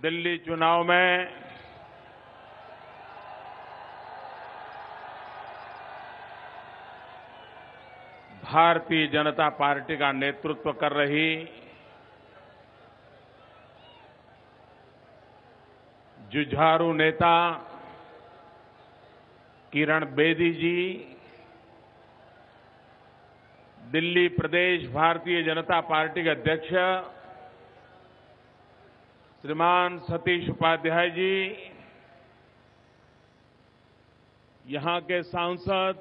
दिल्ली चुनाव में भारतीय जनता पार्टी का नेतृत्व कर रही जुझारू नेता किरण बेदी जी, दिल्ली प्रदेश भारतीय जनता पार्टी के अध्यक्ष श्रीमान सतीश उपाध्याय जी, यहां के सांसद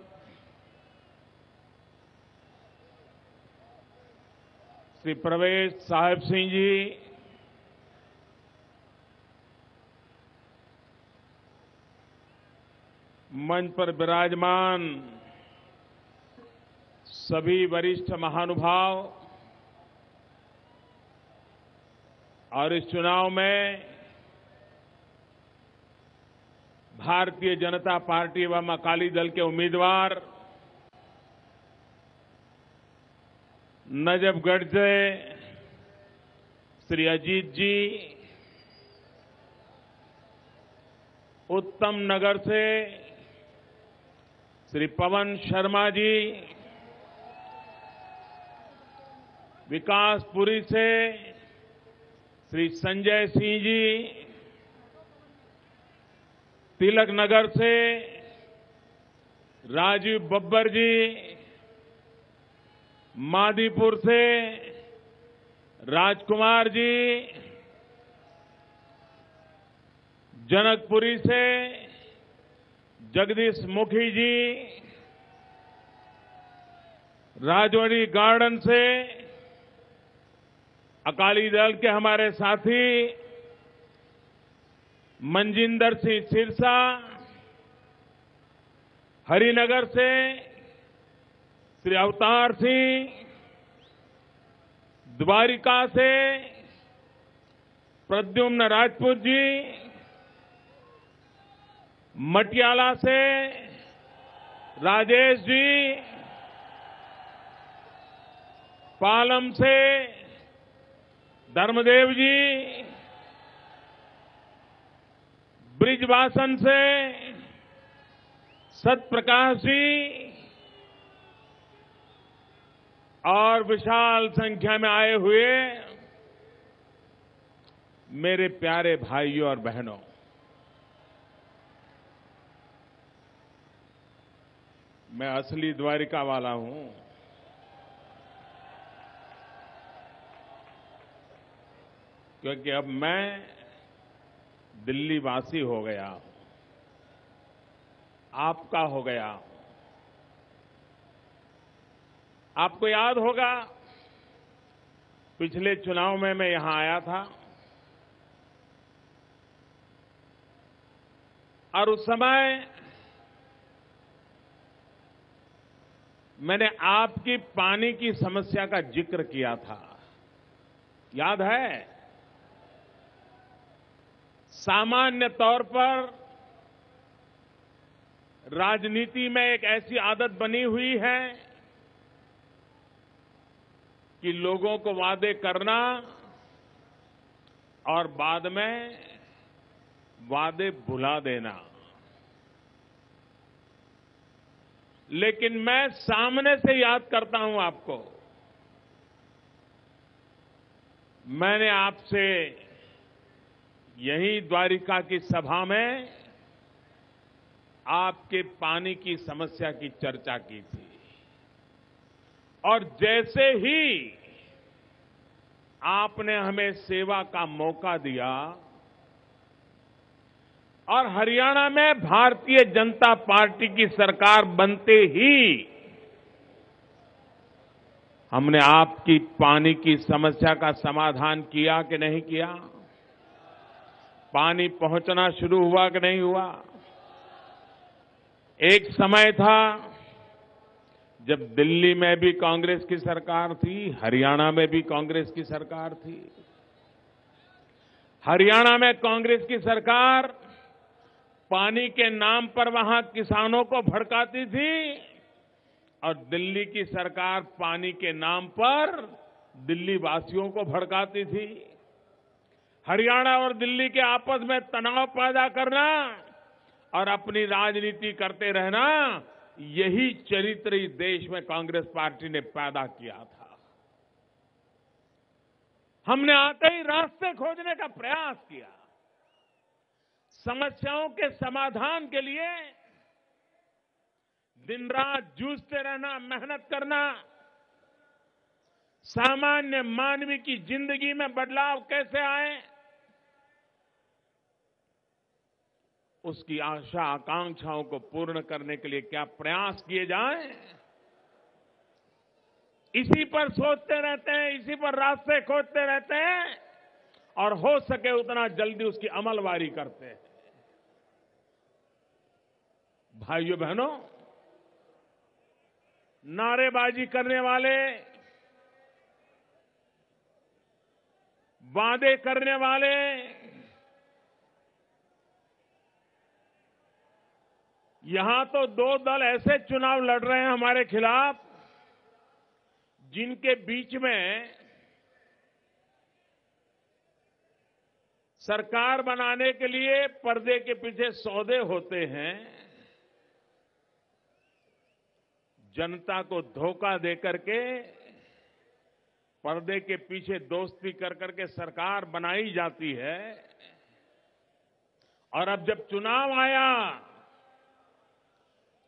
श्री प्रवेश साहिब सिंह जी, मंच पर विराजमान सभी वरिष्ठ महानुभाव और इस चुनाव में भारतीय जनता पार्टी एवं अकाली दल के उम्मीदवार नजफगढ़ से श्री अजीत जी, उत्तम नगर से श्री पवन शर्मा जी, विकासपुरी से श्री संजय सिंह जी, तिलक नगर से राजीव बब्बर जी, मादीपुर से राजकुमार जी, जनकपुरी से जगदीश मुखी जी, राजौरी गार्डन से अकाली दल के हमारे साथी मनजिंदर सिंह सिरसा, हरिनगर से श्री अवतार सिंह, द्वारिका से प्रद्युम्न राजपूत जी, मटियाला से राजेश जी, पालम से धर्मदेव जी, ब्रिजवासन से सतप्रकाश जी और विशाल संख्या में आए हुए मेरे प्यारे भाइयों और बहनों, मैं असली द्वारिका वाला हूं। क्योंकि अब मैं दिल्ली वासी हो गया हूं, आपका हो गया हूं। आपको याद होगा पिछले चुनाव में मैं यहां आया था और उस समय मैंने आपकी पानी की समस्या का जिक्र किया था, याद है? सामान्य तौर पर राजनीति में एक ऐसी आदत बनी हुई है कि लोगों को वादे करना और बाद में वादे भुला देना। लेकिन मैं सामने से याद करता हूं आपको, मैंने आपसे यही द्वारिका की सभा में आपके पानी की समस्या की चर्चा की थी और जैसे ही आपने हमें सेवा का मौका दिया और हरियाणा में भारतीय जनता पार्टी की सरकार बनते ही हमने आपकी पानी की समस्या का समाधान किया कि नहीं किया? पानी पहुंचना शुरू हुआ कि नहीं हुआ? एक समय था जब दिल्ली में भी कांग्रेस की सरकार थी, हरियाणा में भी कांग्रेस की सरकार थी। हरियाणा में कांग्रेस की सरकार पानी के नाम पर वहां किसानों को भड़काती थी और दिल्ली की सरकार पानी के नाम पर दिल्ली वासियों को भड़काती थी। हरियाणा और दिल्ली के आपस में तनाव पैदा करना और अपनी राजनीति करते रहना, यही चरित्र इस देश में कांग्रेस पार्टी ने पैदा किया था। हमने आते ही रास्ते खोजने का प्रयास किया, समस्याओं के समाधान के लिए दिन रात जूझते रहना, मेहनत करना, सामान्य मानवी की जिंदगी में बदलाव कैसे आए, उसकी आशा आकांक्षाओं को पूर्ण करने के लिए क्या प्रयास किए जाएं, इसी पर सोचते रहते हैं, इसी पर रास्ते खोजते रहते हैं और हो सके उतना जल्दी उसकी अमलवारी करते हैं। भाइयों बहनों, नारेबाजी करने वाले, वादे करने वाले, यहां तो दो दल ऐसे चुनाव लड़ रहे हैं हमारे खिलाफ जिनके बीच में सरकार बनाने के लिए पर्दे के पीछे सौदे होते हैं। जनता को धोखा देकर के पर्दे के पीछे दोस्ती कर करके सरकार बनाई जाती है और अब जब चुनाव आया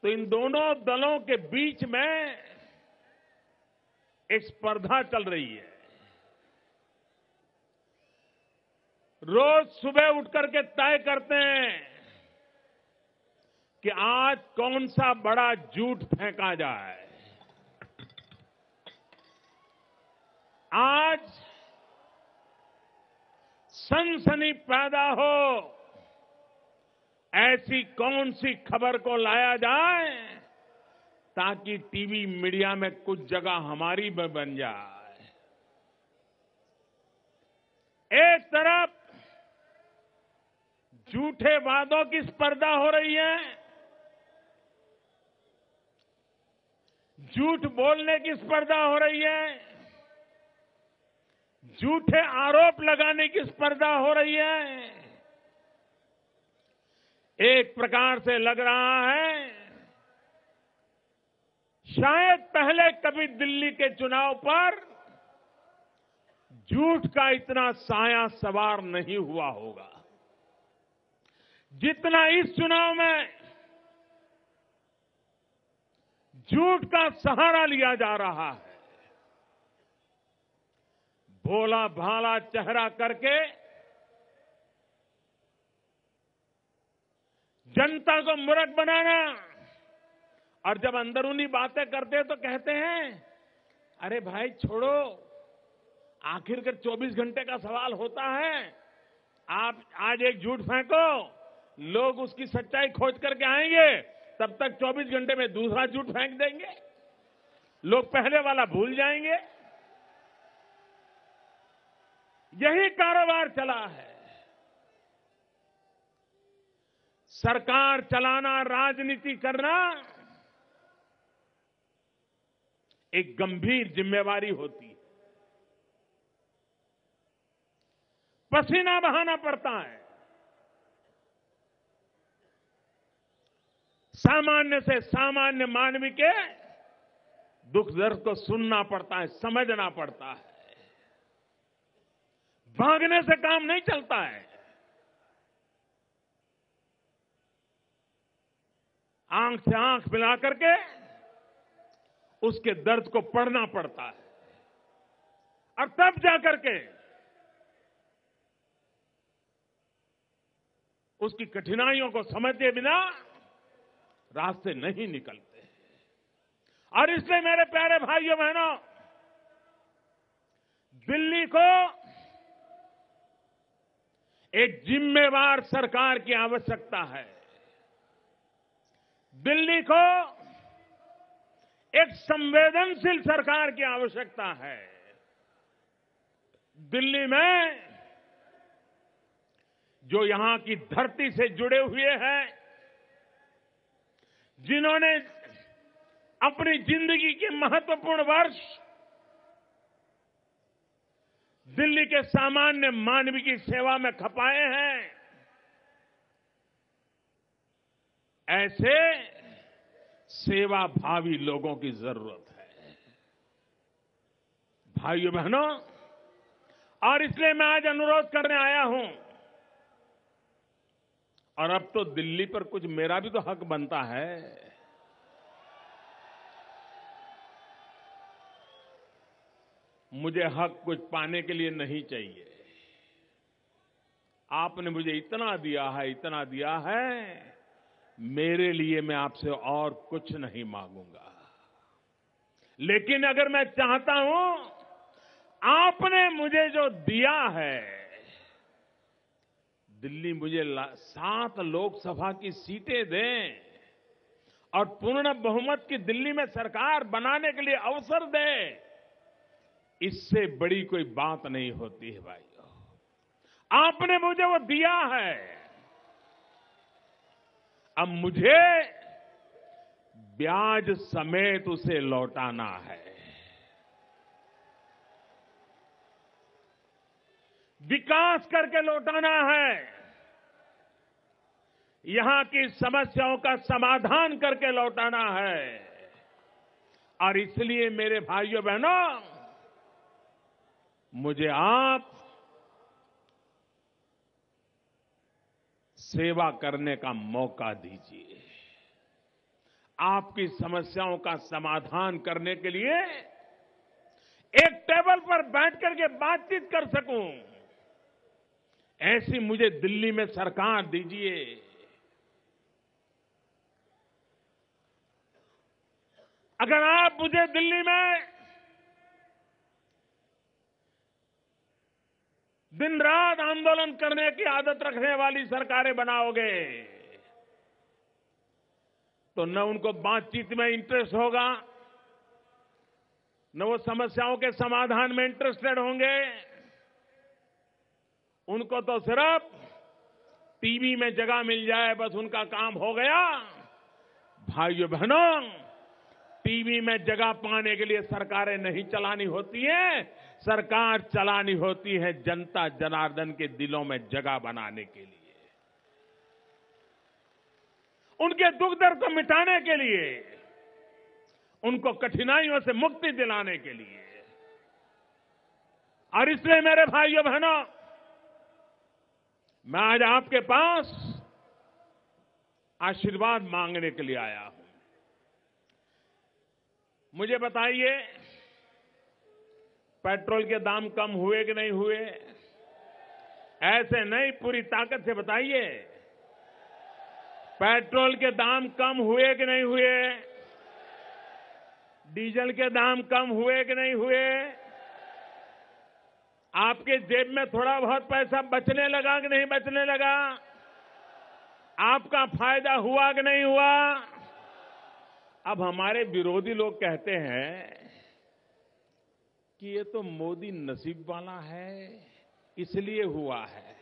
तो इन दोनों दलों के बीच में एक स्पर्धा चल रही है। रोज सुबह उठ करके तय करते हैं कि आज कौन सा बड़ा झूठ फेंका जाए, आज सनसनी पैदा हो, ऐसी कौन सी खबर को लाया जाए ताकि टीवी मीडिया में कुछ जगह हमारी में बन जाए। एक तरफ झूठे वादों की स्पर्धा हो रही है, झूठ बोलने की स्पर्धा हो रही है, झूठे आरोप लगाने की स्पर्धा हो रही है। एक प्रकार से लग रहा है शायद पहले कभी दिल्ली के चुनाव पर झूठ का इतना साया सवार नहीं हुआ होगा जितना इस चुनाव में झूठ का सहारा लिया जा रहा है। भोला भाला चेहरा करके जनता को मूर्ख बनाना और जब अंदरूनी बातें करते हैं तो कहते हैं अरे भाई छोड़ो, आखिरकार 24 घंटे का सवाल होता है, आप आज एक झूठ फेंको, लोग उसकी सच्चाई खोज करके आएंगे, तब तक 24 घंटे में दूसरा झूठ फेंक देंगे, लोग पहले वाला भूल जाएंगे। यही कारोबार चला है। सरकार चलाना, राजनीति करना एक गंभीर जिम्मेवारी होती है। पसीना बहाना पड़ता है, सामान्य से सामान्य मानवी के दुख दर्द को सुनना पड़ता है, समझना पड़ता है। भागने से काम नहीं चलता है। आंख से आंख मिला करके उसके दर्द को पढ़ना पड़ता है और तब जाकर के उसकी कठिनाइयों को समझे बिना रास्ते नहीं निकलते। और इसलिए मेरे प्यारे भाइयों बहनों, दिल्ली को एक जिम्मेवार सरकार की आवश्यकता है। दिल्ली को एक संवेदनशील सरकार की आवश्यकता है। दिल्ली में जो यहां की धरती से जुड़े हुए हैं, जिन्होंने अपनी जिंदगी के महत्वपूर्ण वर्ष दिल्ली के सामान्य मानव की सेवा में खपाए हैं। ऐसे सेवाभावी लोगों की जरूरत है भाइयों बहनों। और इसलिए मैं आज अनुरोध करने आया हूं, और अब तो दिल्ली पर कुछ मेरा भी तो हक बनता है। मुझे हक कुछ पाने के लिए नहीं चाहिए। आपने मुझे इतना दिया है, इतना दिया है, मेरे लिए मैं आपसे और कुछ नहीं मांगूंगा। लेकिन अगर मैं चाहता हूं, आपने मुझे जो दिया है, दिल्ली मुझे 7 लोकसभा की सीटें दें और पूर्ण बहुमत की दिल्ली में सरकार बनाने के लिए अवसर दे, इससे बड़ी कोई बात नहीं होती है भाइयों। आपने मुझे वो दिया है, अब मुझे ब्याज समेत उसे लौटाना है। विकास करके लौटाना है। यहां की समस्याओं का समाधान करके लौटाना है। और इसलिए मेरे भाइयों बहनों, मुझे आप सेवा करने का मौका दीजिए। आपकी समस्याओं का समाधान करने के लिए एक टेबल पर बैठ करके बातचीत कर सकूं, ऐसी मुझे दिल्ली में सरकार दीजिए। अगर आप मुझे दिल्ली में दिन रात आंदोलन करने की आदत रखने वाली सरकारें बनाओगे, तो न उनको बातचीत में इंटरेस्ट होगा, न वो समस्याओं के समाधान में इंटरेस्टेड होंगे। उनको तो सिर्फ टीवी में जगह मिल जाए, बस उनका काम हो गया। भाइयों बहनों, टीवी में जगह पाने के लिए सरकारें नहीं चलानी होती है, सरकार चलानी होती है जनता जनार्दन के दिलों में जगह बनाने के लिए, उनके दुख दर्द को मिटाने के लिए, उनको कठिनाइयों से मुक्ति दिलाने के लिए। और इसलिए मेरे भाइयों बहनों, मैं आज आपके पास आशीर्वाद मांगने के लिए आया हूं। मुझे बताइए, पेट्रोल के दाम कम हुए कि नहीं हुए? ऐसे नहीं, पूरी ताकत से बताइए, पेट्रोल के दाम कम हुए कि नहीं हुए? डीजल के दाम कम हुए कि नहीं हुए? आपके जेब में थोड़ा बहुत पैसा बचने लगा कि नहीं बचने लगा? आपका फायदा हुआ कि नहीं हुआ? अब हमारे विरोधी लोग कहते हैं कि ये तो मोदी नसीब वाला है, इसलिए हुआ है।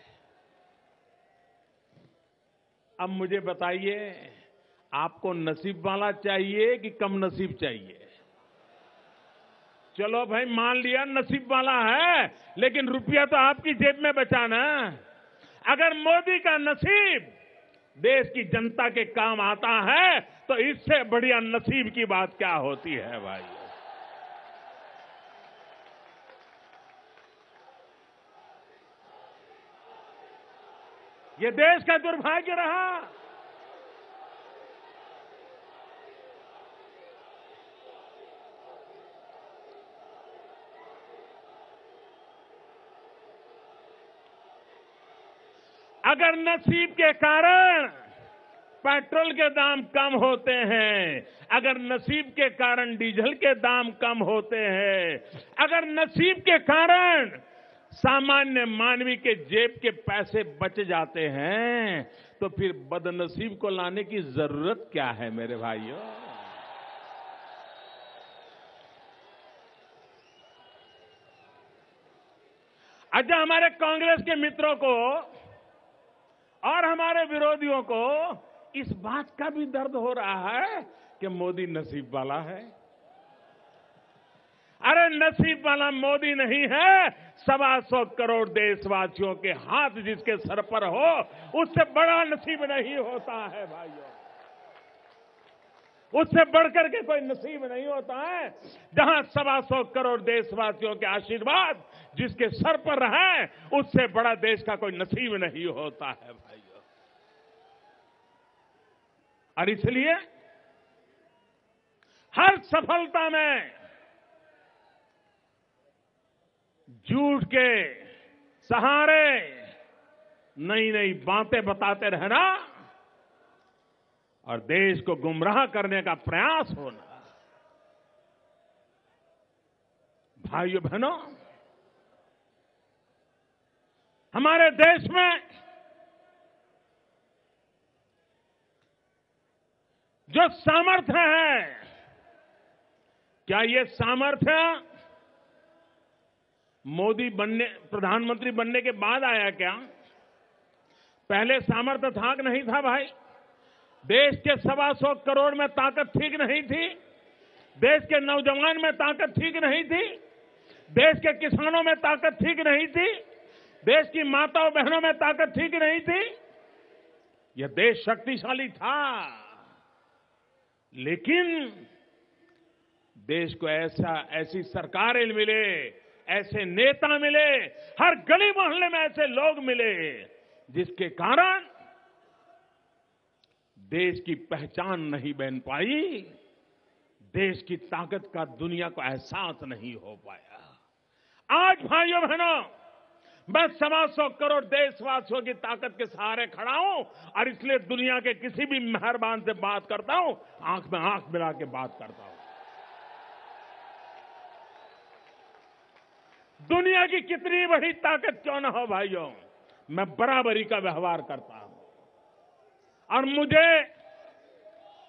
अब मुझे बताइए, आपको नसीब वाला चाहिए कि कम नसीब चाहिए? चलो भाई, मान लिया नसीब वाला है, लेकिन रुपया तो आपकी जेब में बचा ना। अगर मोदी का नसीब देश की जनता के काम आता है, तो इससे बढ़िया नसीब की बात क्या होती है भाई? ये देश का दुर्भाग्य रहा। अगर नसीब के कारण पेट्रोल के दाम कम होते हैं, अगर नसीब के कारण डीजल के दाम कम होते हैं, अगर नसीब के कारण सामान्य मानवी के जेब के पैसे बच जाते हैं, तो फिर बदनसीब को लाने की जरूरत क्या है मेरे भाइयों? अच्छा, हमारे कांग्रेस के मित्रों को और हमारे विरोधियों को इस बात का भी दर्द हो रहा है कि मोदी नसीब वाला है। अरे नसीब वाला मोदी नहीं है, 125 करोड़ देशवासियों के हाथ जिसके सर पर हो, उससे बड़ा नसीब नहीं होता है भाइयों। उससे बढ़कर के कोई नसीब नहीं होता है। जहां 125 करोड़ देशवासियों के आशीर्वाद जिसके सर पर रहे, उससे बड़ा देश का कोई नसीब नहीं होता है भाइयों। और इसलिए हर सफलता में झूठ के सहारे नई नई बातें बताते रहना और देश को गुमराह करने का प्रयास होना। भाइयों बहनों, हमारे देश में जो सामर्थ्य है, क्या ये सामर्थ्य मोदी प्रधानमंत्री बनने के बाद आया क्या? पहले सामर्थ्य था कि नहीं था भाई? देश के 125 करोड़ में ताकत ठीक नहीं थी? देश के नौजवान में ताकत ठीक नहीं थी? देश के किसानों में ताकत ठीक नहीं थी? देश की माताओं बहनों में ताकत ठीक नहीं थी? यह देश शक्तिशाली था, लेकिन देश को ऐसी सरकारें मिले, ऐसे नेता मिले, हर गली मोहल्ले में ऐसे लोग मिले, जिसके कारण देश की पहचान नहीं बन पाई, देश की ताकत का दुनिया को एहसास नहीं हो पाया। आज भाइयों बहनों, मैं 125 करोड़ देशवासियों की ताकत के सहारे खड़ा हूं और इसलिए दुनिया के किसी भी मेहरबान से बात करता हूं, आंख में आंख मिला के बात करता हूं। दुनिया की कितनी बड़ी ताकत क्यों न हो भाइयों, मैं बराबरी का व्यवहार करता हूं। और मुझे,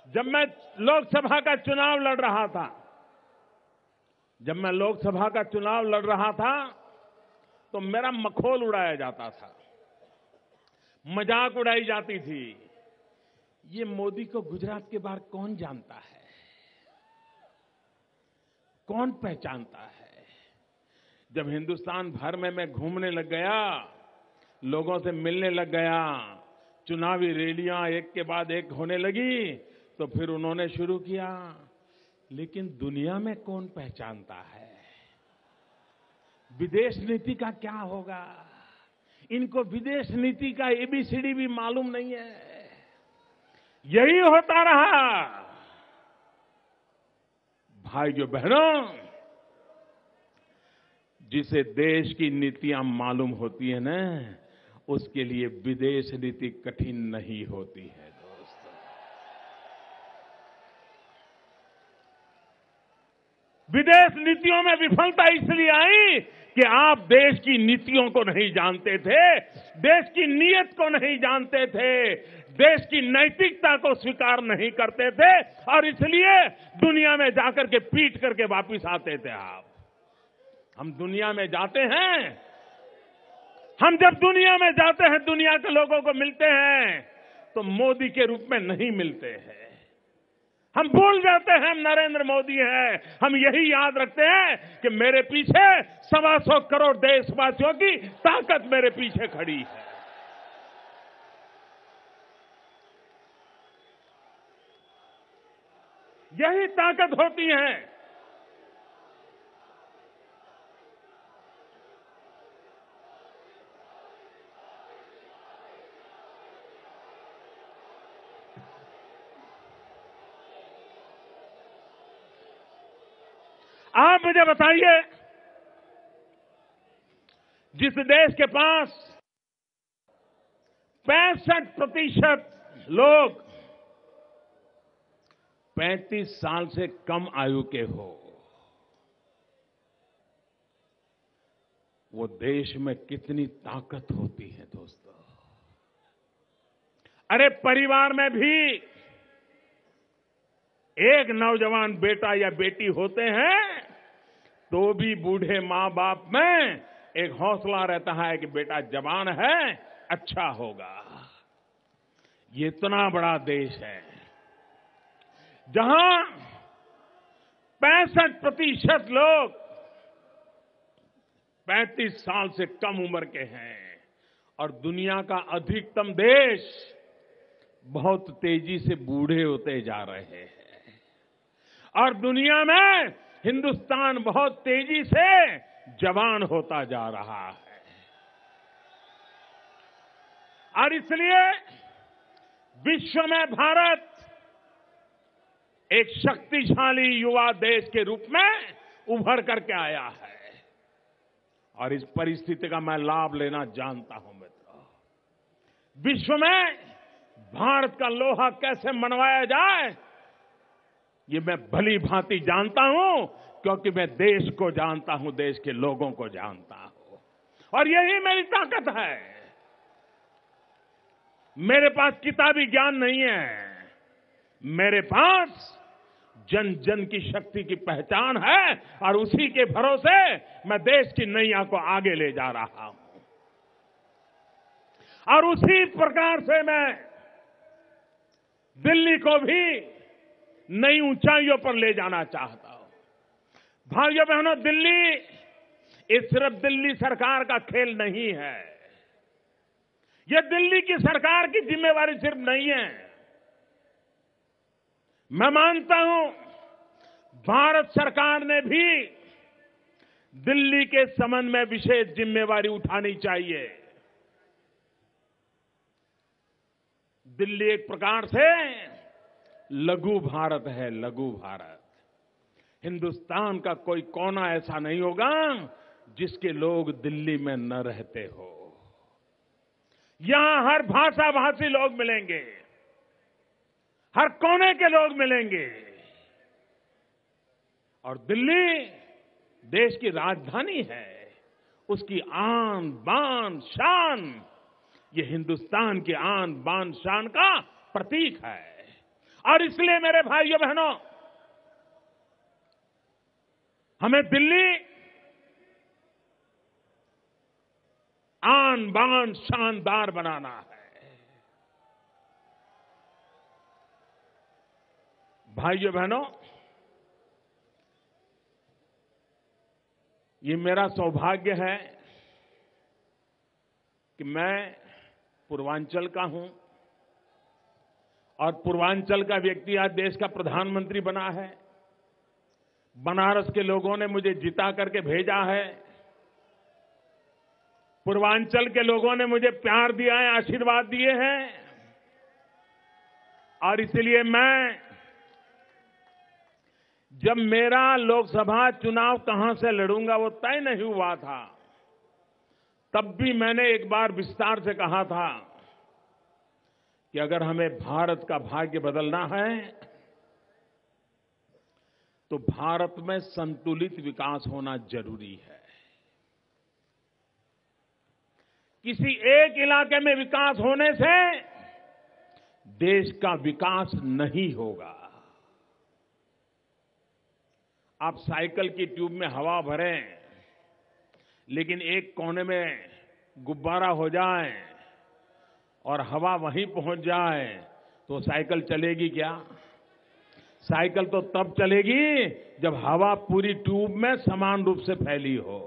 जब मैं लोकसभा का चुनाव लड़ रहा था, तो मेरा मखौल उड़ाया जाता था, मजाक उड़ाई जाती थी। ये मोदी को गुजरात के बाहर कौन जानता है, कौन पहचानता है? जब हिंदुस्तान भर में मैं घूमने लग गया, लोगों से मिलने लग गया, चुनावी रैलियां एक के बाद एक होने लगी, तो फिर उन्होंने शुरू किया, लेकिन दुनिया में कौन पहचानता है? विदेश नीति का क्या होगा? इनको विदेश नीति का एबीसीडी भी मालूम नहीं है। यही होता रहा। भाइयों बहनों, जिसे देश की नीतियां मालूम होती है ना, उसके लिए विदेश नीति कठिन नहीं होती है दोस्तों। विदेश नीतियों में विफलता इसलिए आई कि आप देश की नीतियों को नहीं जानते थे, देश की नीयत को नहीं जानते थे, देश की नैतिकता को स्वीकार नहीं करते थे, और इसलिए दुनिया में जाकर के पीट करके वापिस आते थे आप। हम दुनिया में जाते हैं, हम जब दुनिया में जाते हैं, दुनिया के लोगों को मिलते हैं, तो मोदी के रूप में नहीं मिलते हैं। हम भूल जाते हैं हम नरेंद्र मोदी हैं। हम यही याद रखते हैं कि मेरे पीछे 125 करोड़ देशवासियों की ताकत मेरे पीछे खड़ी है। यही ताकत होती है। आप मुझे बताइए, जिस देश के पास 65% लोग 35 साल से कम आयु के हो, वो देश में कितनी ताकत होती है दोस्तों। अरे परिवार में भी एक नौजवान बेटा या बेटी होते हैं, तो भी बूढ़े मां बाप में एक हौसला रहता है कि बेटा जवान है, अच्छा होगा। ये इतना बड़ा देश है जहां 65% लोग 35 साल से कम उम्र के हैं और दुनिया का अधिकतम देश बहुत तेजी से बूढ़े होते जा रहे हैं और दुनिया में हिंदुस्तान बहुत तेजी से जवान होता जा रहा है। और इसलिए विश्व में भारत एक शक्तिशाली युवा देश के रूप में उभर करके आया है और इस परिस्थिति का मैं लाभ लेना जानता हूं मित्रों। विश्व में भारत का लोहा कैसे मनवाया जाए ये मैं भली भांति जानता हूं, क्योंकि मैं देश को जानता हूं, देश के लोगों को जानता हूं और यही मेरी ताकत है। मेरे पास किताबी ज्ञान नहीं है, मेरे पास जन जन की शक्ति की पहचान है और उसी के भरोसे मैं देश की नैया को आगे ले जा रहा हूं और उसी प्रकार से मैं दिल्ली को भी नई ऊंचाइयों पर ले जाना चाहता हूं। भाइयों बहनों, दिल्ली ये सिर्फ दिल्ली सरकार का खेल नहीं है, यह दिल्ली की सरकार की जिम्मेवारी सिर्फ नहीं है। मैं मानता हूं भारत सरकार ने भी दिल्ली के संबंध में विशेष जिम्मेवारी उठानी चाहिए। दिल्ली एक प्रकार से लघु भारत है, लघु भारत। हिंदुस्तान का कोई कोना ऐसा नहीं होगा जिसके लोग दिल्ली में न रहते हो। यहां हर भाषा भाषी लोग मिलेंगे, हर कोने के लोग मिलेंगे और दिल्ली देश की राजधानी है। उसकी आन बान शान ये हिंदुस्तान की आन बान शान का प्रतीक है और इसलिए मेरे भाइयों बहनों, हमें दिल्ली आन बान शानदार बनाना है। भाइयों बहनों, ये मेरा सौभाग्य है कि मैं पूर्वांचल का हूं और पूर्वांचल का व्यक्ति आज देश का प्रधानमंत्री बना है। बनारस के लोगों ने मुझे जिता करके भेजा है, पूर्वांचल के लोगों ने मुझे प्यार दिया है, आशीर्वाद दिए हैं और इसलिए मैं जब मेरा लोकसभा चुनाव कहां से लड़ूंगा वो तय नहीं हुआ था, तब भी मैंने एक बार विस्तार से कहा था कि अगर हमें भारत का भाग्य बदलना है तो भारत में संतुलित विकास होना जरूरी है। किसी एक इलाके में विकास होने से देश का विकास नहीं होगा। आप साइकिल की ट्यूब में हवा भरें, लेकिन एक कोने में गुब्बारा हो जाए और हवा वहीं पहुंच जाए तो साइकिल चलेगी क्या? साइकिल तो तब चलेगी जब हवा पूरी ट्यूब में समान रूप से फैली हो।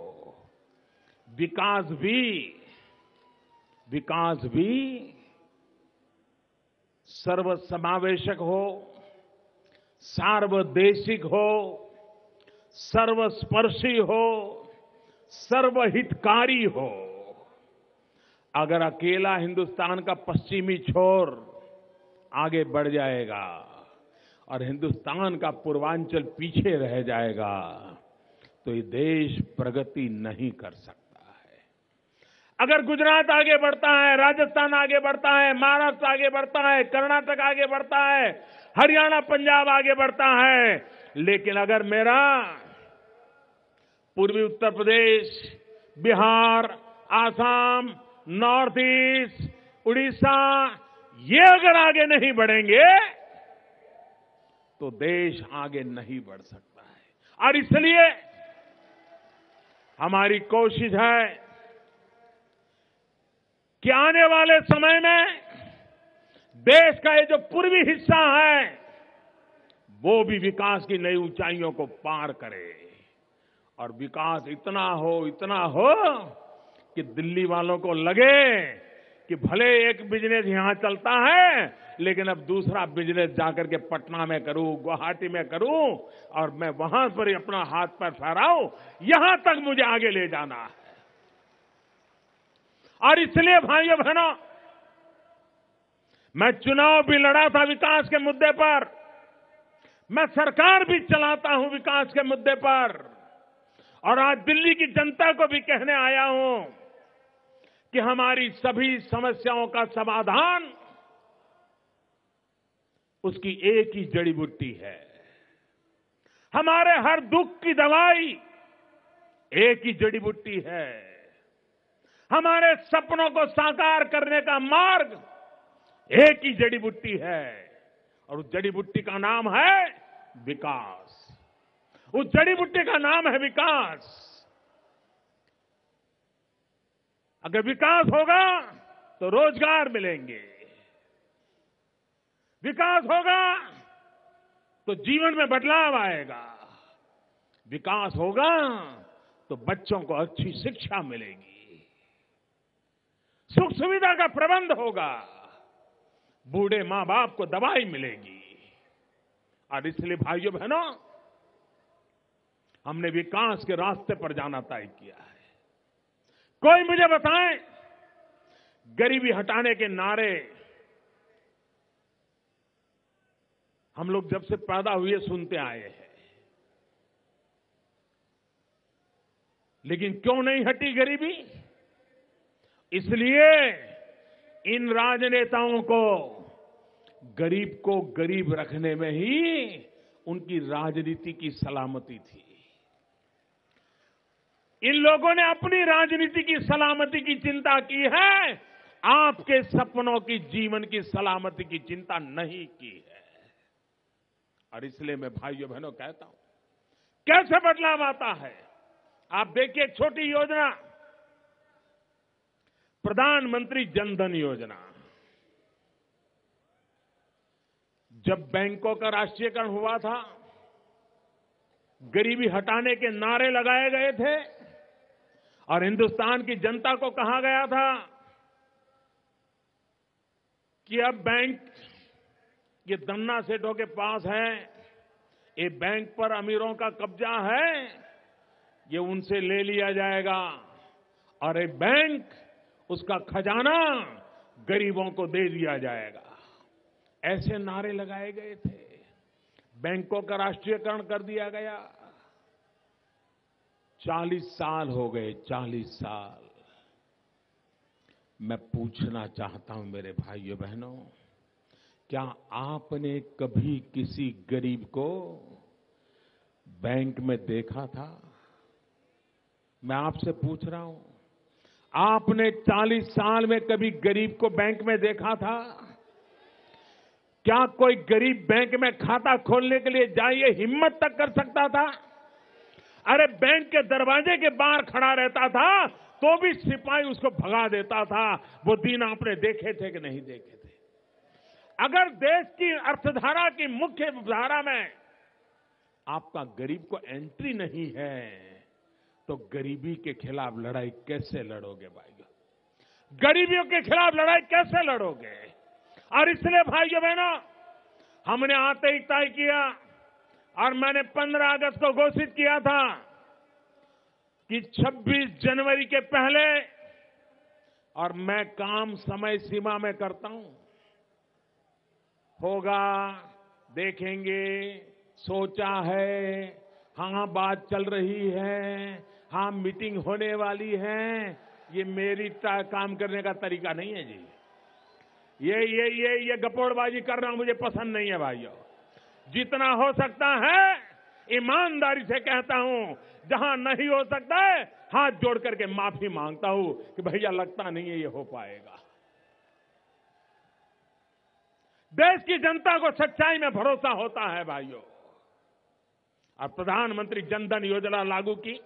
विकास भी सर्वसमावेशक हो, सार्वदेशिक हो, सर्वस्पर्शी हो, सर्वहितकारी हो। अगर अकेला हिंदुस्तान का पश्चिमी छोर आगे बढ़ जाएगा और हिंदुस्तान का पूर्वांचल पीछे रह जाएगा तो ये देश प्रगति नहीं कर सकता है। अगर गुजरात आगे बढ़ता है, राजस्थान आगे बढ़ता है, महाराष्ट्र आगे बढ़ता है, कर्नाटक आगे बढ़ता है, हरियाणा पंजाब आगे बढ़ता है, लेकिन अगर मेरा पूर्वी उत्तर प्रदेश, बिहार, आसाम, नॉर्थ ईस्ट, उड़ीसा ये अगर आगे नहीं बढ़ेंगे तो देश आगे नहीं बढ़ सकता है। और इसलिए हमारी कोशिश है कि आने वाले समय में देश का ये जो पूर्वी हिस्सा है वो भी विकास की नई ऊंचाइयों को पार करे और विकास इतना हो कि दिल्ली वालों को लगे कि भले एक बिजनेस यहां चलता है, लेकिन अब दूसरा बिजनेस जाकर के पटना में करूं, गुवाहाटी में करूं और मैं वहां पर अपना हाथ पैर फहराऊं, यहां तक मुझे आगे ले जाना है। और इसलिए भाइयों बहनों, मैं चुनाव भी लड़ा था विकास के मुद्दे पर, मैं सरकार भी चलाता हूं विकास के मुद्दे पर, और आज दिल्ली की जनता को भी कहने आया हूं कि हमारी सभी समस्याओं का समाधान उसकी एक ही जड़ी बूटी है। हमारे हर दुख की दवाई एक ही जड़ी बूटी है। हमारे सपनों को साकार करने का मार्ग एक ही जड़ी बूटी है, और उस जड़ी बूटी का नाम है विकास। उस जड़ी बूटी का नाम है विकास। अगर विकास होगा तो रोजगार मिलेंगे, विकास होगा तो जीवन में बदलाव आएगा, विकास होगा तो बच्चों को अच्छी शिक्षा मिलेगी, सुख सुविधा का प्रबंध होगा, बूढ़े मां बाप को दवाई मिलेगी। और इसलिए भाइयों बहनों, हमने विकास के रास्ते पर जाना तय किया है। कोई मुझे बताएं, गरीबी हटाने के नारे हम लोग जब से पैदा हुए सुनते आए हैं, लेकिन क्यों नहीं हटी गरीबी? इसलिए इन राजनेताओं को गरीब रखने में ही उनकी राजनीति की सलामती थी। इन लोगों ने अपनी राजनीति की सलामती की चिंता की है, आपके सपनों की, जीवन की सलामती की चिंता नहीं की है। और इसलिए मैं भाइयों बहनों कहता हूं, कैसे बदलाव आता है। आप देखिए, एक छोटी योजना, प्रधानमंत्री जन धन योजना। जब बैंकों का राष्ट्रीयकरण हुआ था, गरीबी हटाने के नारे लगाए गए थे और हिंदुस्तान की जनता को कहा गया था कि अब बैंक ये धन्ना सेठों के पास है, ये बैंक पर अमीरों का कब्जा है, ये उनसे ले लिया जाएगा और ये बैंक, उसका खजाना गरीबों को दे दिया जाएगा। ऐसे नारे लगाए गए थे। बैंकों का राष्ट्रीयकरण कर दिया गया। 40 साल हो गए, 40 साल। मैं पूछना चाहता हूं मेरे भाइयों बहनों, क्या आपने कभी किसी गरीब को बैंक में देखा था? मैं आपसे पूछ रहा हूं, आपने 40 साल में कभी गरीब को बैंक में देखा था? क्या कोई गरीब बैंक में खाता खोलने के लिए जाइए हिम्मत तक कर सकता था? अरे बैंक के दरवाजे के बाहर खड़ा रहता था तो भी सिपाही उसको भगा देता था। वो दिन आपने देखे थे कि नहीं देखे थे? अगर देश की अर्थधारा की मुख्य धारा में आपका गरीब को एंट्री नहीं है तो गरीबी के खिलाफ लड़ाई कैसे लड़ोगे भाइयों? गरीबियों के खिलाफ लड़ाई कैसे लड़ोगे? और इसलिए भाइयों बहनों, हमने आते ही तय किया और मैंने 15 अगस्त को घोषित किया था कि 26 जनवरी के पहले, और मैं काम समय सीमा में करता हूं, होगा, देखेंगे, सोचा है, हाँ बात चल रही है, हाँ मीटिंग होने वाली है, ये मेरी काम करने का तरीका नहीं है जी। ये गपोड़बाजी करना मुझे पसंद नहीं है भाइयों। जितना हो सकता है ईमानदारी से कहता हूं, जहां नहीं हो सकता है हाथ जोड़ करके माफी मांगता हूं कि भैया लगता नहीं है ये हो पाएगा। देश की जनता को सच्चाई में भरोसा होता है भाइयों। और प्रधानमंत्री जन धन योजना लागू की,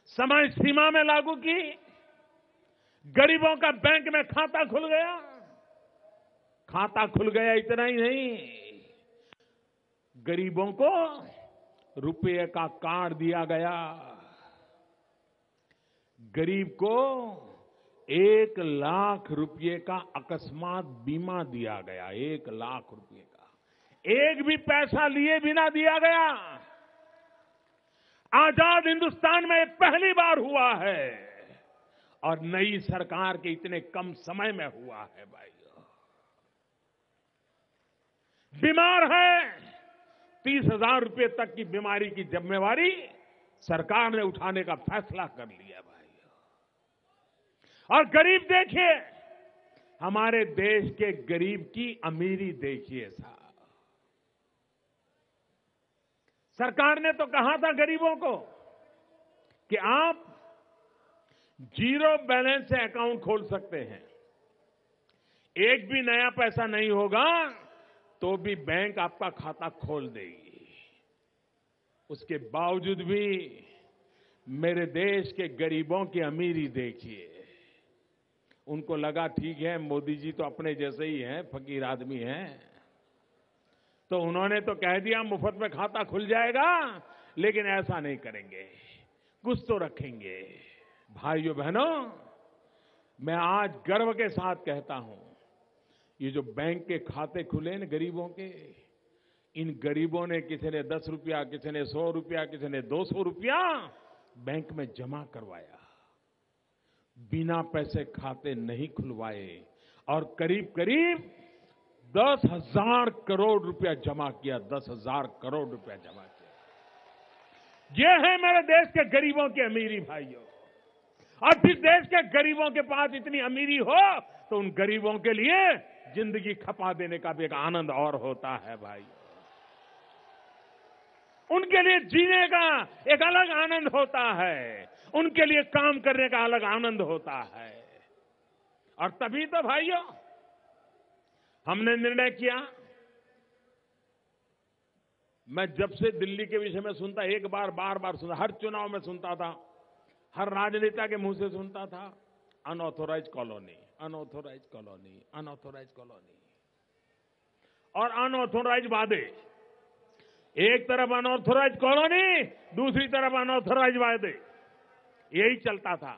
समय सीमा में लागू की, गरीबों का बैंक में खाता खुल गया। खाता खुल गया इतना ही नहीं, गरीबों को रुपये का कार्ड दिया गया। गरीब को 1,00,000 रुपये का अकस्मात बीमा दिया गया। 1,00,000 रुपये का, एक भी पैसा लिए बिना दिया गया। आजाद हिंदुस्तान में पहली बार हुआ है और नई सरकार के इतने कम समय में हुआ है भाइयों। बीमार है, 30,000 रुपये तक की बीमारी की जिम्मेवारी सरकार ने उठाने का फैसला कर लिया भाइयों। और गरीब देखिए, हमारे देश के गरीब की अमीरी देखिए साहब। सरकार ने तो कहा था गरीबों को कि आप जीरो बैलेंस से अकाउंट खोल सकते हैं, एक भी नया पैसा नहीं होगा तो भी बैंक आपका खाता खोल देगी। उसके बावजूद भी मेरे देश के गरीबों की अमीरी देखिए। उनको लगा ठीक है मोदी जी तो अपने जैसे ही हैं, फकीर आदमी हैं, तो उन्होंने तो कह दिया मुफ्त में खाता खुल जाएगा, लेकिन ऐसा नहीं करेंगे, कुछ तो रखेंगे। भाइयों बहनों, मैं आज गर्व के साथ कहता हूं, ये जो बैंक के खाते खुले न गरीबों के, इन गरीबों ने किसी ने 10 रुपया, किसी ने 100 रुपया, किसी ने 200 रुपया बैंक में जमा करवाया, बिना पैसे खाते नहीं खुलवाए और करीब करीब 10,000 करोड़ रुपया जमा किया। 10,000 करोड़ रुपया जमा किया। ये है मेरे देश के गरीबों की अमीरी भाइयों। और जिस देश के गरीबों के पास इतनी अमीरी हो तो उन गरीबों के लिए जिंदगी खपा देने का भी एक आनंद और होता है भाई। उनके लिए जीने का एक अलग आनंद होता है, उनके लिए काम करने का अलग आनंद होता है। और तभी तो भाइयों हमने निर्णय किया। मैं जब से दिल्ली के विषय में सुनता, एक बार बार बार सुनता, हर चुनाव में सुनता था, हर राजनेता के मुंह से सुनता था, unauthorise colony, unauthorise colony, unauthorise colony और अनऑथोराइज वादे। एक तरफ अनऑथोराइज कॉलोनी, दूसरी तरफ अनऑथोराइज वादे, यही चलता था।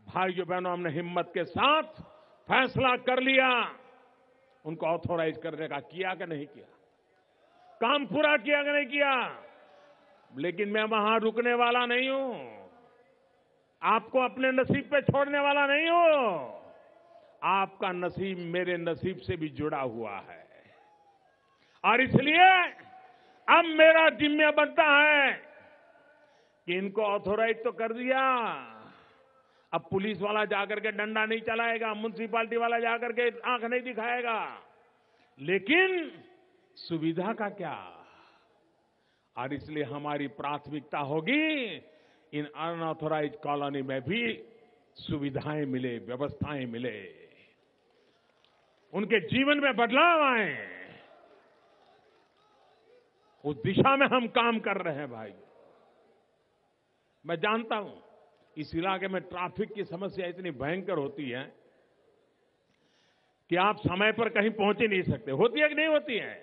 भाइयों बहनों, हमने हिम्मत के साथ फैसला कर लिया, उनको ऑथोराइज करने का। किया कि नहीं किया? काम पूरा किया कि नहीं किया? लेकिन मैं वहां रुकने वाला नहीं हूं, आपको अपने नसीब पे छोड़ने वाला नहीं हूं। आपका नसीब मेरे नसीब से भी जुड़ा हुआ है और इसलिए अब मेरा जिम्मा बनता है कि इनको ऑथोराइज तो कर दिया, अब पुलिस वाला जाकर के डंडा नहीं चलाएगा, म्युनिसिपैलिटी वाला जाकर के आंख नहीं दिखाएगा, लेकिन सुविधा का क्या? और इसलिए हमारी प्राथमिकता होगी इन अनऑथोराइज कॉलोनी में भी सुविधाएं मिले, व्यवस्थाएं मिले, उनके जीवन में बदलाव आए, उस दिशा में हम काम कर रहे हैं भाई। मैं जानता हूं इस इलाके में ट्रैफिक की समस्या इतनी भयंकर होती है कि आप समय पर कहीं पहुंच ही नहीं सकते। होती है कि नहीं होती है?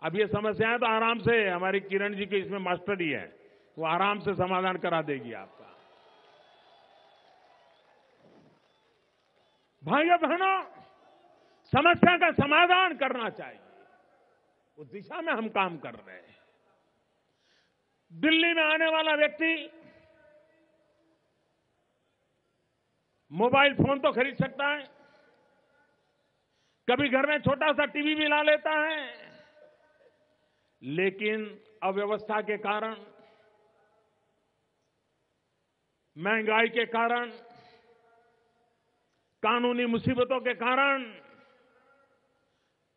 अब ये समस्याएं तो आराम से हमारी किरण जी की इसमें मास्टरी है, वो आराम से समाधान करा देगी आपका। भाइयों बहनों, समस्या का समाधान करना चाहिए, उस दिशा में हम काम कर रहे हैं। दिल्ली में आने वाला व्यक्ति मोबाइल फोन तो खरीद सकता है, कभी घर में छोटा सा टीवी भी ला लेता है, लेकिन अव्यवस्था के कारण, महंगाई के कारण, कानूनी मुसीबतों के कारण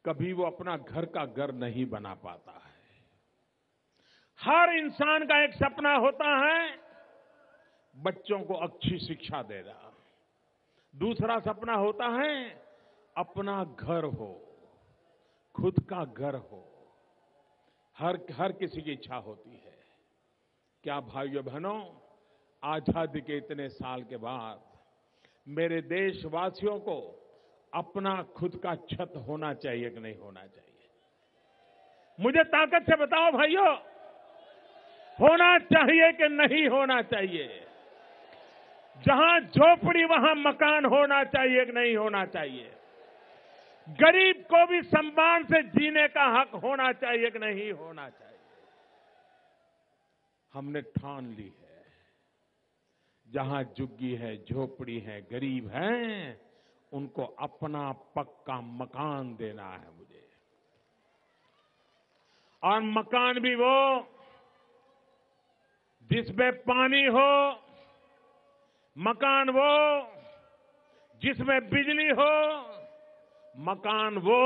कभी वो अपना घर का घर नहीं बना पाता है। हर इंसान का एक सपना होता है बच्चों को अच्छी शिक्षा देना, दूसरा सपना होता है अपना घर हो, खुद का घर हो। हर किसी की इच्छा होती है। क्या भाइयों बहनों, आजादी के इतने साल के बाद मेरे देशवासियों को अपना खुद का छत होना चाहिए कि नहीं होना चाहिए? मुझे ताकत से बताओ भाइयों, होना चाहिए कि नहीं होना चाहिए? जहां झोपड़ी वहां मकान होना चाहिए कि नहीं होना चाहिए? गरीब को भी सम्मान से जीने का हक होना चाहिए कि नहीं होना चाहिए? हमने ठान ली है, जहां झुग्गी है, झोपड़ी है, गरीब हैं, उनको अपना पक्का मकान देना है मुझे। और मकान भी वो जिसमें पानी हो, मकान वो जिसमें बिजली हो, मकान वो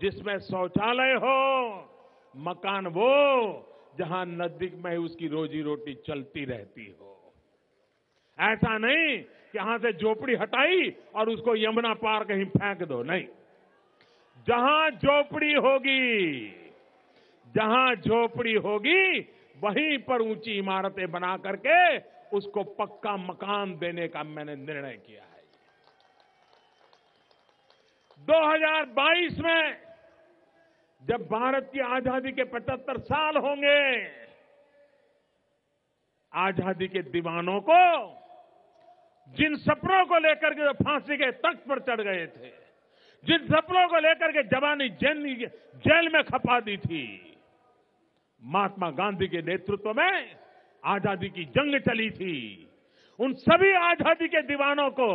जिसमें शौचालय हो, मकान वो जहां नजदीक में उसकी रोजी रोटी चलती रहती हो। ऐसा नहीं कि यहां से झोपड़ी हटाई और उसको यमुना पार कहीं फेंक दो, नहीं। जहां झोपड़ी होगी, जहां झोपड़ी होगी, वहीं पर ऊंची इमारतें बना करके उसको पक्का मकान देने का मैंने निर्णय किया है। 2022 में जब भारत की आजादी के 75 साल होंगे, आजादी के दीवानों को, जिन सपनों को लेकर के फांसी के तख्त पर चढ़ गए थे, जिन सपनों को लेकर के जवानी जेल में खपा दी थी, महात्मा गांधी के नेतृत्व में आजादी की जंग चली थी, उन सभी आजादी के दीवानों को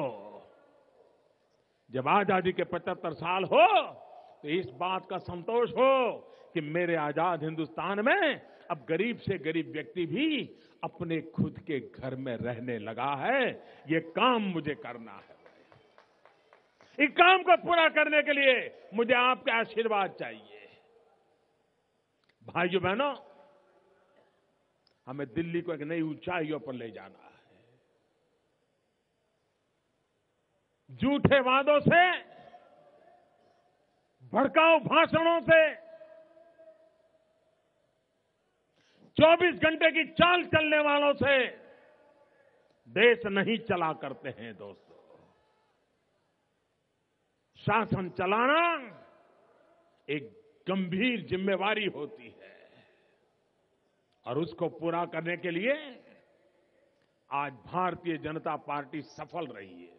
जब आजादी के 75 साल हो तो इस बात का संतोष हो कि मेरे आजाद हिंदुस्तान में अब गरीब से गरीब व्यक्ति भी अपने खुद के घर में रहने लगा है। ये काम मुझे करना है। इस काम को पूरा करने के लिए मुझे आपके आशीर्वाद चाहिए। भाइयों बहनों, हमें दिल्ली को एक नई ऊंचाइयों पर ले जाना है। झूठे वादों से, भड़काऊ भाषणों से, 24 घंटे की चाल चलने वालों से देश नहीं चला करते हैं दोस्तों। शासन चलाना एक गंभीर जिम्मेवारी होती है और उसको पूरा करने के लिए आज भारतीय जनता पार्टी सफल रही है।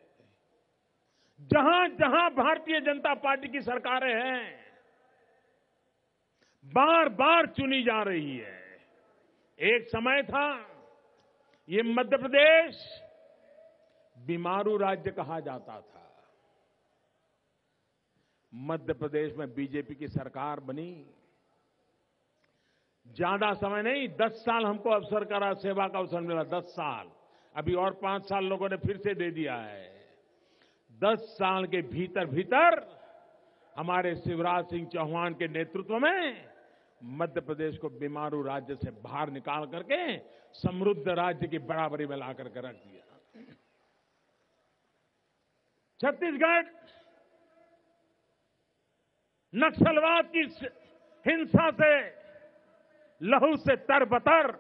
जहां जहां भारतीय जनता पार्टी की सरकारें हैं, बार बार चुनी जा रही है। एक समय था ये मध्य प्रदेश बीमारू राज्य कहा जाता था। मध्य प्रदेश में बीजेपी की सरकार बनी, ज्यादा समय नहीं, 10 साल हमको अवसर करा, सेवा का अवसर मिला, 10 साल। अभी और 5 साल लोगों ने फिर से दे दिया है। 10 साल के भीतर भीतर हमारे शिवराज सिंह चौहान के नेतृत्व में मध्य प्रदेश को बीमारू राज्य से बाहर निकाल करके समृद्ध राज्य की बराबरी में ला करके रख दिया। छत्तीसगढ़ नक्सलवाद की हिंसा से, लहू से तरबतर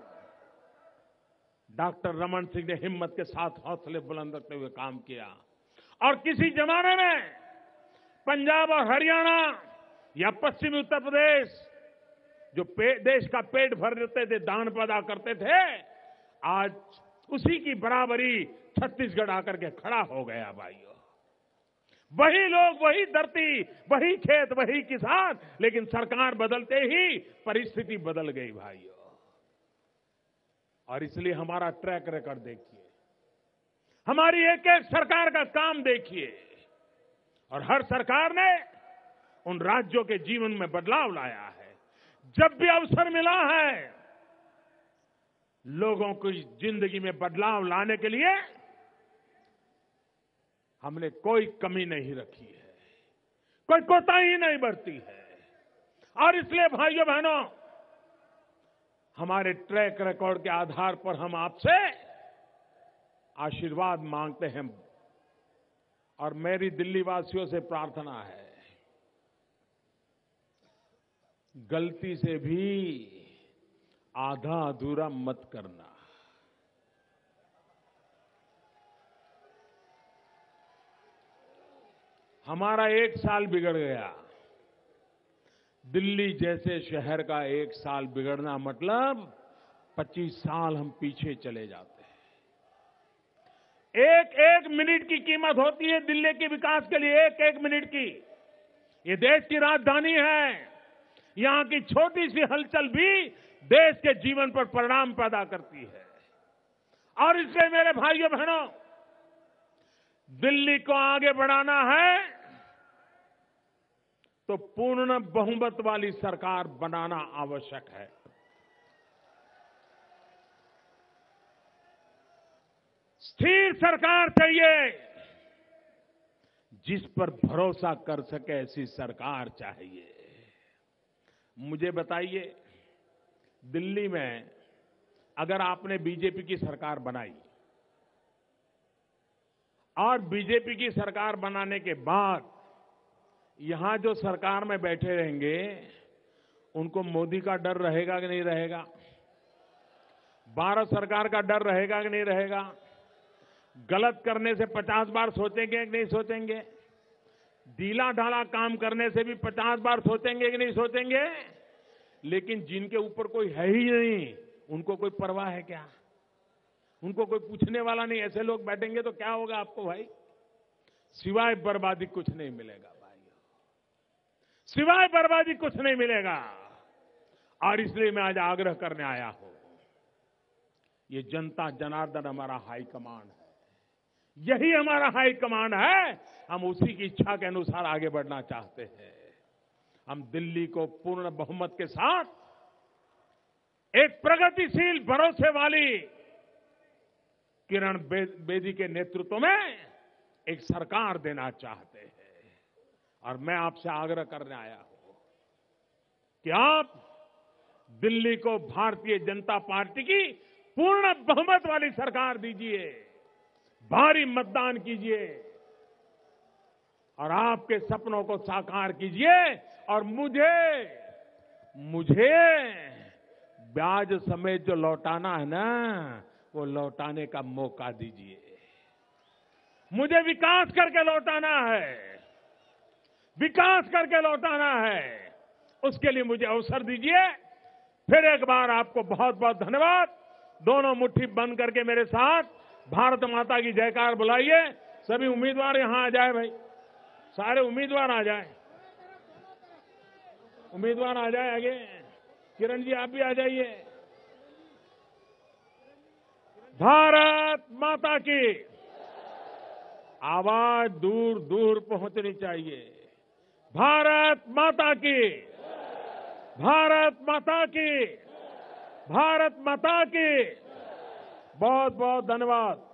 डॉक्टर रमन सिंह ने हिम्मत के साथ हौसले बुलंद रखते हुए काम किया। और किसी जमाने में पंजाब और हरियाणा या पश्चिमी उत्तर प्रदेश जो देश का पेट भर देते थे, दान पैदा करते थे, आज उसी की बराबरी छत्तीसगढ़ आकर के खड़ा हो गया भाइयों। वही लोग, वही धरती, वही खेत, वही किसान, लेकिन सरकार बदलते ही परिस्थिति बदल गई भाइयों। और इसलिए हमारा ट्रैक रिकॉर्ड देखिए, हमारी एक एक सरकार का काम देखिए, और हर सरकार ने उन राज्यों के जीवन में बदलाव लाया है। जब भी अवसर मिला है, लोगों की जिंदगी में बदलाव लाने के लिए हमने कोई कमी नहीं रखी है, कोई कोताही नहीं बरती है। और इसलिए भाइयों बहनों, हमारे ट्रैक रिकॉर्ड के आधार पर हम आपसे आशीर्वाद मांगते हैं। और मेरी दिल्ली वासियों से प्रार्थना है, गलती से भी आधा अधूरा मत करना। हमारा 1 साल बिगड़ गया, दिल्ली जैसे शहर का 1 साल बिगड़ना मतलब 25 साल हम पीछे चले जाते हैं। एक एक मिनट की कीमत होती है दिल्ली के विकास के लिए, एक एक मिनट की। ये देश की राजधानी है, यहां की छोटी सी हलचल भी देश के जीवन पर परिणाम पैदा करती है। और इसलिए मेरे भाइयों बहनों, दिल्ली को आगे बढ़ाना है तो पूर्ण बहुमत वाली सरकार बनाना आवश्यक है। स्थिर सरकार चाहिए, जिस पर भरोसा कर सके ऐसी सरकार चाहिए। मुझे बताइए, दिल्ली में अगर आपने बीजेपी की सरकार बनाई और बीजेपी की सरकार बनाने के बाद यहां जो सरकार में बैठे रहेंगे उनको मोदी का डर रहेगा कि नहीं रहेगा? भारत सरकार का डर रहेगा कि नहीं रहेगा? गलत करने से 50 बार सोचेंगे कि नहीं सोचेंगे? ढीला ढाला काम करने से भी 50 बार सोचेंगे कि नहीं सोचेंगे? लेकिन जिनके ऊपर कोई है ही नहीं, उनको कोई परवाह है क्या? उनको कोई पूछने वाला नहीं। ऐसे लोग बैठेंगे तो क्या होगा आपको भाई? सिवाय बर्बादी कुछ नहीं मिलेगा भाइयों, सिवाय बर्बादी कुछ नहीं मिलेगा। और इसलिए मैं आज आग्रह करने आया हूं, ये जनता जनार्दन हमारा हाईकमांड है, यही हमारा हाईकमांड है। हम उसी की इच्छा के अनुसार आगे बढ़ना चाहते हैं। हम दिल्ली को पूर्ण बहुमत के साथ एक प्रगतिशील, भरोसे वाली किरण बेदी के नेतृत्व में एक सरकार देना चाहते हैं। और मैं आपसे आग्रह करने आया हूं कि आप दिल्ली को भारतीय जनता पार्टी की पूर्ण बहुमत वाली सरकार दीजिए, भारी मतदान कीजिए और आपके सपनों को साकार कीजिए। और मुझे ब्याज समेत जो लौटाना है ना, वो लौटाने का मौका दीजिए। मुझे विकास करके लौटाना है, विकास करके लौटाना है। उसके लिए मुझे अवसर दीजिए। फिर एक बार आपको बहुत बहुत धन्यवाद। दोनों मुट्ठी बंद करके मेरे साथ भारत माता की जयकार बुलाइए। सभी उम्मीदवार यहां आ जाए भाई, सारे उम्मीदवार आ जाए, उम्मीदवार आ जाए आगे। किरण जी आप भी आ जाइए। भारत माता की आवाज दूर दूर पहुंचनी चाहिए। भारत माता की, भारत माता की, भारत माता की। बहुत बहुत धन्यवाद।